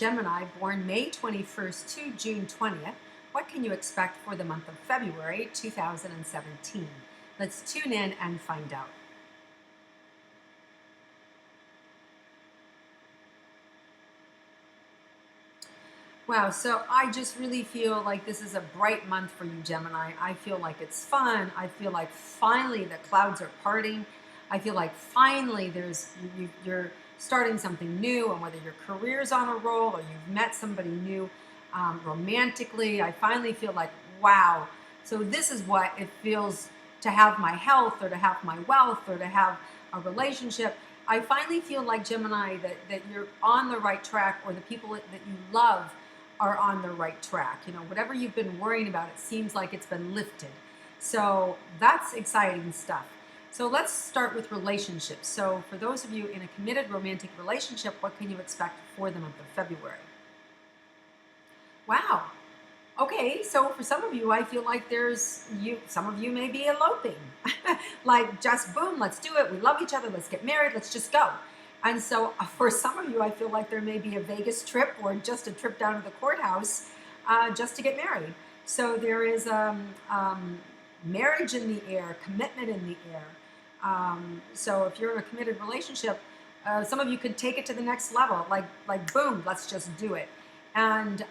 Gemini, born May 21st to June 20th. What can you expect for the month of February 2017? Let's tune in and find out. Wow, so I just really feel like this is a bright month for you, Gemini. I feel like it's fun. I feel like finally the clouds are parting. I feel like finally you're starting something new, and whether your career's on a roll or you've met somebody new romantically, I finally feel like, wow. So this is what it feels to have my health or to have my wealth or to have a relationship. I finally feel like, Gemini, that you're on the right track, or the people that you love are on the right track. You know, whatever you've been worrying about, it seems like it's been lifted. So that's exciting stuff. So let's start with relationships. So for those of you in a committed romantic relationship, what can you expect for the month of February? Wow. Okay, so for some of you, I feel like some of you may be eloping. Like, just boom, let's do it. We love each other. Let's get married. Let's just go. And so for some of you, I feel like there may be a Vegas trip or just a trip down to the courthouse just to get married. So there is marriage in the air, commitment in the air. So if you're in a committed relationship, some of you could take it to the next level, like boom, let's just do it. And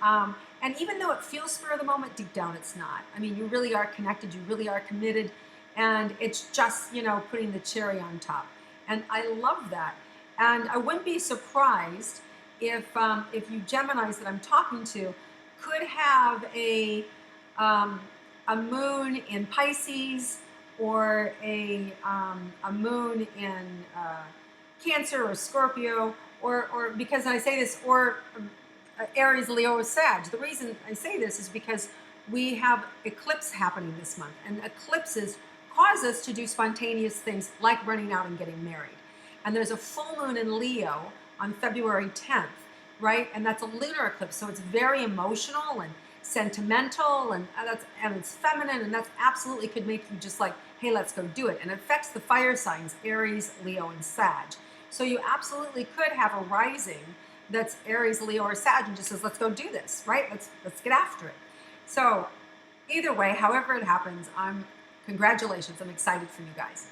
even though it feels spur of the moment, deep down it's not. I mean, you really are connected, you really are committed, and it's just, putting the cherry on top. And I love that. And I wouldn't be surprised if you Geminis that I'm talking to could have a moon in Pisces, or a moon in Cancer or Scorpio, or because I say this, or Aries, Leo, or Sag. The reason I say this is because we have eclipse happening this month, and eclipses cause us to do spontaneous things like running out and getting married. And there's a full moon in Leo on February 10th, right? And that's a lunar eclipse, so it's very emotional and sentimental, and it's feminine, and that's absolutely could make you just like, hey, let's go do it. And it affects the fire signs, Aries, Leo, and Sag. So you absolutely could have a rising that's Aries, Leo, or Sag, and just says, let's go do this, right? Let's get after it. So either way, however it happens, congratulations, I'm excited for you guys.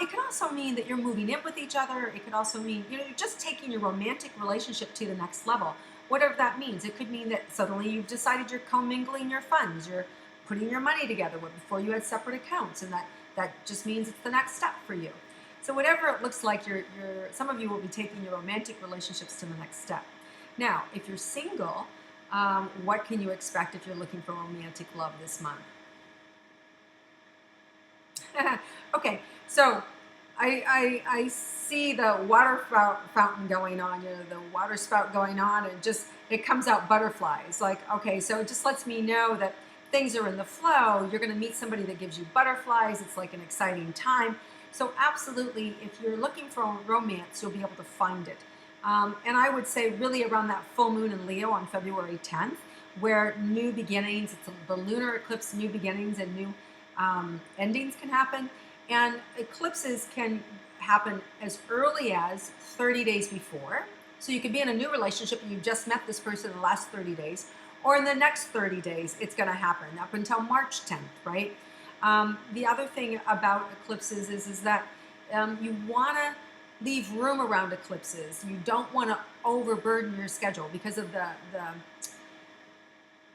It could also mean that you're moving in with each other. It could also mean, you're just taking your romantic relationship to the next level. Whatever that means. It could mean that suddenly you've decided you're commingling your funds. You're putting your money together where before you had separate accounts, and that just means it's the next step for you. So whatever it looks like, some of you will be taking your romantic relationships to the next step. Now, if you're single, what can you expect if you're looking for romantic love this month? Okay, so I see the water fountain going on, the water spout going on, and it comes out butterflies. Like, okay, so it just lets me know that things are in the flow. You're going to meet somebody that gives you butterflies. It's like an exciting time. So absolutely, if you're looking for romance, you'll be able to find it. And I would say really around that full moon in Leo on February 10th, where new beginnings, it's the lunar eclipse, new beginnings and new endings can happen. And eclipses can happen as early as 30 days before. So you could be in a new relationship and you just met this person in the last 30 days, or in the next 30 days, it's going to happen up until March 10th, right? The other thing about eclipses is that you want to leave room around eclipses. You don't want to overburden your schedule because of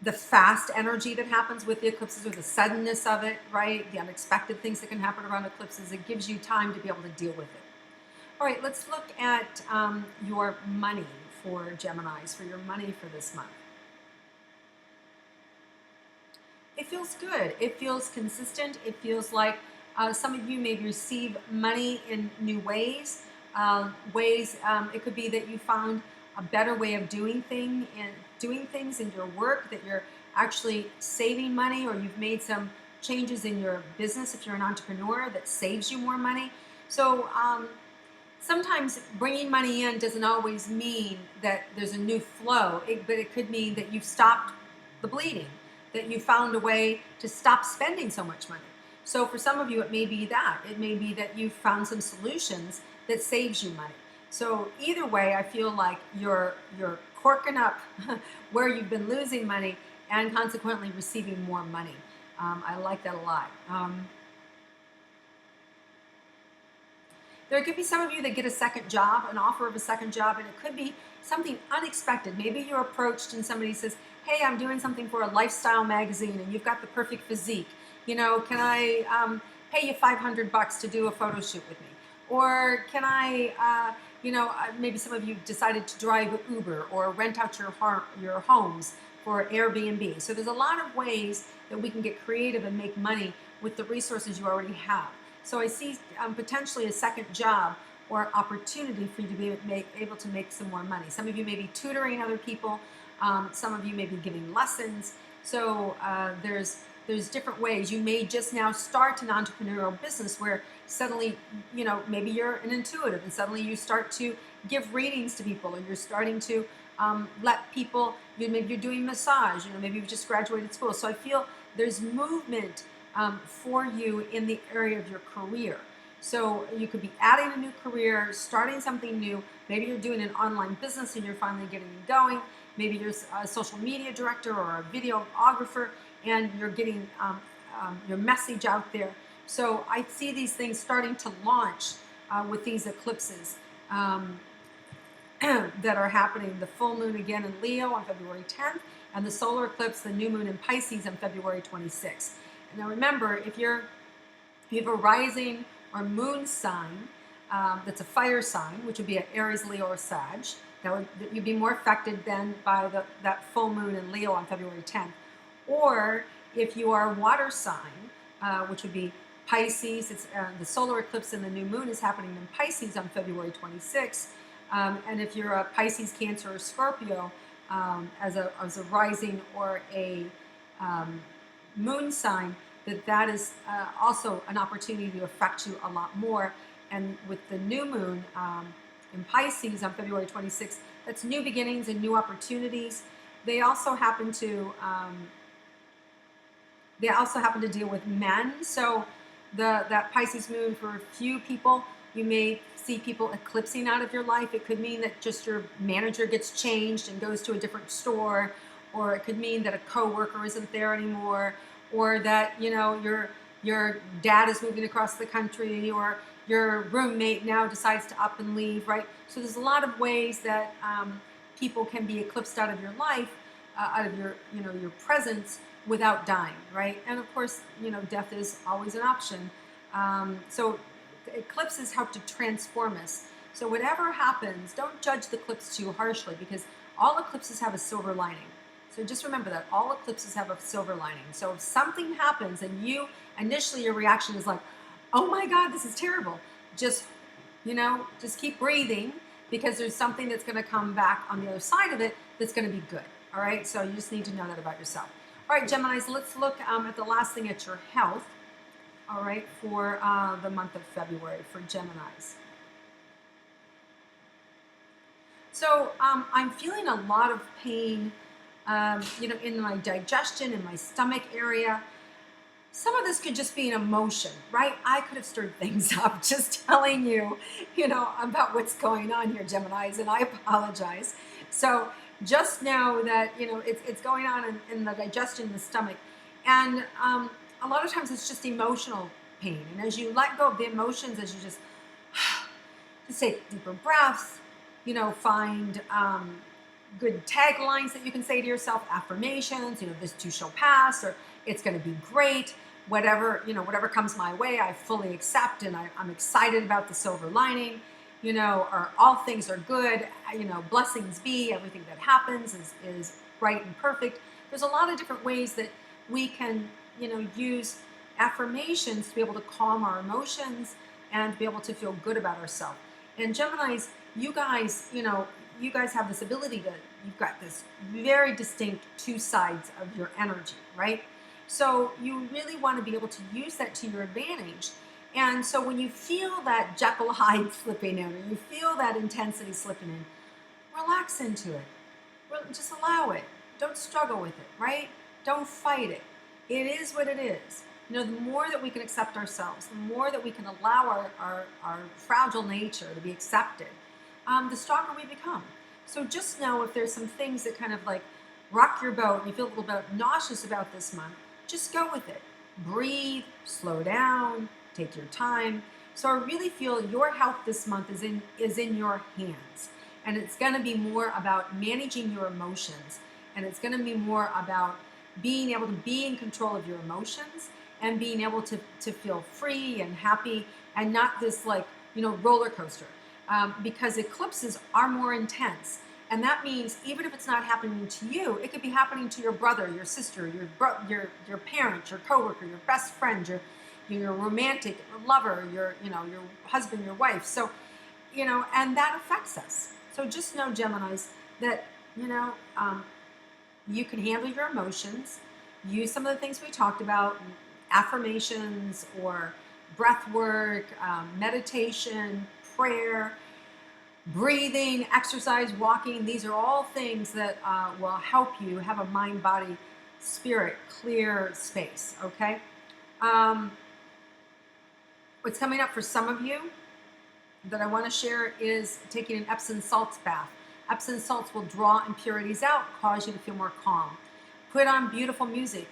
the fast energy that happens with the eclipses, or the suddenness of it, right? The unexpected things that can happen around eclipses. It gives you time to be able to deal with it. All right, let's look at your money for Geminis, for your money for this month. It feels good. It feels consistent. It feels like some of you may receive money in new ways. It could be that you found a better way of doing things in your work, that you're actually saving money, or you've made some changes in your business if you're an entrepreneur that saves you more money. So sometimes bringing money in doesn't always mean that there's a new flow, but it could mean that you've stopped the bleeding, that you found a way to stop spending so much money. So for some of you, it may be that. It may be that you've found some solutions that saves you money. So either way, I feel like your corking up where you've been losing money and consequently receiving more money. I like that a lot. There could be some of you that get a second job, an offer of a second job, and it could be something unexpected. Maybe you're approached and somebody says, hey, I'm doing something for a lifestyle magazine and you've got the perfect physique. You know, can I pay you $500 to do a photo shoot with me? Or can I, maybe some of you decided to drive Uber or rent out your homes for Airbnb. So there's a lot of ways that we can get creative and make money with the resources you already have. So I see potentially a second job or opportunity for you to be able to make some more money. Some of you may be tutoring other people. Some of you may be giving lessons. So there's different ways. You may just now start an entrepreneurial business where suddenly, maybe you're an intuitive and suddenly you start to give readings to people, or you're starting to let people, maybe you're doing massage, maybe you've just graduated school. So I feel there's movement for you in the area of your career. So you could be adding a new career, starting something new. Maybe you're doing an online business and you're finally getting it going. Maybe you're a social media director or a videographer and you're getting your message out there. So I see these things starting to launch with these eclipses that are happening. The full moon again in Leo on February 10th and the solar eclipse, the new moon in Pisces on February 26th. Now remember, if you have a rising or moon sign that's a fire sign, which would be an Aries, Leo, or Sag, you'd be more affected then by that full moon in Leo on February 10th. Or if you are a water sign, which would be Pisces, it's the solar eclipse and the new moon is happening in Pisces on February 26th. And if you're a Pisces, Cancer, or Scorpio as a rising or a moon sign, that is also an opportunity to affect you a lot more. And with the new moon in Pisces on February 26th, that's new beginnings and new opportunities. They also happen to deal with men. So that Pisces moon, for a few people, you may see people eclipsing out of your life. It could mean that just your manager gets changed and goes to a different store, or it could mean that a coworker isn't there anymore, or that your dad is moving across the country, or your roommate now decides to up and leave, right? So there's a lot of ways that people can be eclipsed out of your life, out of your your presence without dying, right? And of course, death is always an option. So eclipses help to transform us. So whatever happens, don't judge the eclipse too harshly, because all eclipses have a silver lining. So just remember that all eclipses have a silver lining. So if something happens and initially your reaction is like, oh my God, this is terrible, just keep breathing, because there's something that's going to come back on the other side of it that's going to be good. All right, so you just need to know that about yourself. All right, Geminis, let's look at the last thing, at your health. All right, for the month of February for Geminis. So I'm feeling a lot of pain, in my digestion, in my stomach area. Some of this could just be an emotion, right? I could have stirred things up just telling you, about what's going on here, Geminis, and I apologize. So just know that, it's going on in the digestion, in the stomach. And a lot of times it's just emotional pain. And as you let go of the emotions, as you just take deeper breaths, find good taglines that you can say to yourself, affirmations, this too shall pass, or it's going to be great, whatever comes my way, I fully accept, and I'm excited about the silver lining, or all things are good, blessings be, everything that happens is right and perfect. There's a lot of different ways that we can, use affirmations to be able to calm our emotions and be able to feel good about ourselves. And Geminis, you guys have this ability you've got this very distinct two sides of your energy, right? So you really want to be able to use that to your advantage. And so when you feel that Jekyll Hyde slipping in, or you feel that intensity slipping in, relax into it. Just allow it. Don't struggle with it, right? Don't fight it. It is what it is. The more that we can accept ourselves, the more that we can allow our fragile nature to be accepted, the stronger we become. So just know if there's some things that kind of like rock your boat and you feel a little bit nauseous about this month, just go with it. Breathe, slow down, take your time. So I really feel your health this month is in your hands. And it's going to be more about managing your emotions, and it's going to be more about being able to be in control of your emotions and being able to feel free and happy, and not this like, roller coaster. Because eclipses are more intense. And that means even if it's not happening to you, it could be happening to your brother, your sister, your parent, your coworker, your best friend, your romantic lover, your husband, your wife. So, and that affects us. So just know, Geminis, that you can handle your emotions. Use some of the things we talked about, affirmations or breath work, meditation, prayer, breathing, exercise, walking. These are all things that will help you have a mind, body, spirit, clear space, okay? What's coming up for some of you that I want to share is taking an Epsom salts bath. Epsom salts will draw impurities out, cause you to feel more calm. Put on beautiful music.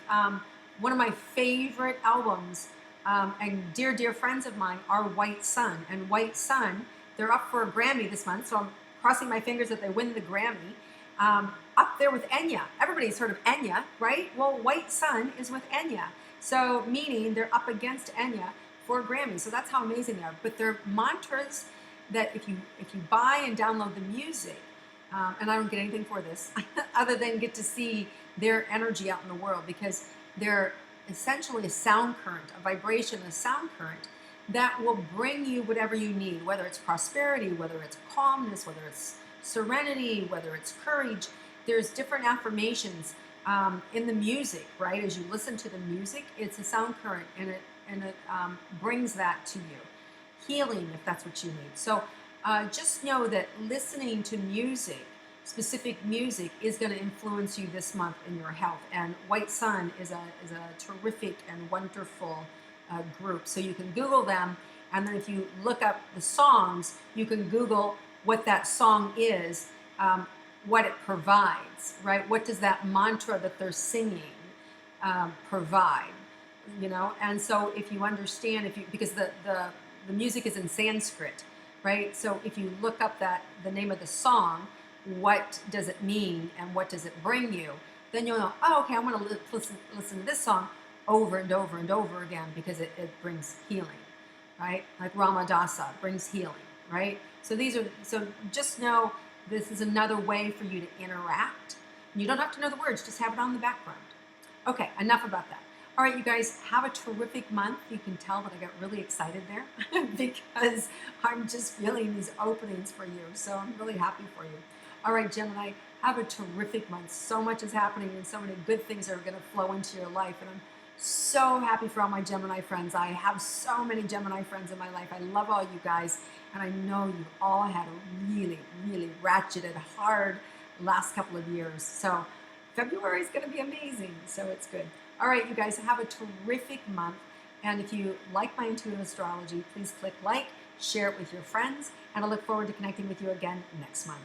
One of my favorite albums, and dear friends of mine, are White Sun. And White Sun, they're up for a Grammy this month, so I'm crossing my fingers that they win the Grammy. Up there with Enya. Everybody's heard of Enya, right? Well, White Sun is with Enya. So meaning they're up against Enya for a Grammy. So that's how amazing they are. But they're mantras that if you buy and download the music, and I don't get anything for this, other than get to see their energy out in the world, because they're essentially a sound current, a vibration, a sound current that will bring you whatever you need, whether it's prosperity, whether it's calmness, whether it's serenity, whether it's courage. There's different affirmations in the music, right? As you listen to the music, it's a sound current, and it brings that to you. Healing, if that's what you need. So just know that listening to music, specific music, is going to influence you this month in your health. And White Sun is a terrific and wonderful group. So you can Google them, and then if you look up the songs, you can Google what that song is, what it provides, right? What does that mantra that they're singing provide? And so if you understand, because the music is in Sanskrit, right? So if you look up the name of the song, what does it mean and what does it bring you, then you'll know, oh, okay, I'm going to listen to this song over and over and over again, because it brings healing, right? Like Ramadasa brings healing, right? So just know this is another way for you to interact. You don't have to know the words, just have it on the background. Okay, enough about that. All right, you guys, have a terrific month. You can tell that I got really excited there because I'm just feeling these openings for you. So I'm really happy for you. All right, Gemini, have a terrific month. So much is happening and so many good things are going to flow into your life. And I'm so happy for all my Gemini friends. I have so many Gemini friends in my life. I love all you guys. And I know you've all had a really, really ratcheted, hard last couple of years. So February is going to be amazing. So it's good. All right, you guys, have a terrific month. And if you like my intuitive astrology, please click like, share it with your friends, and I look forward to connecting with you again next month.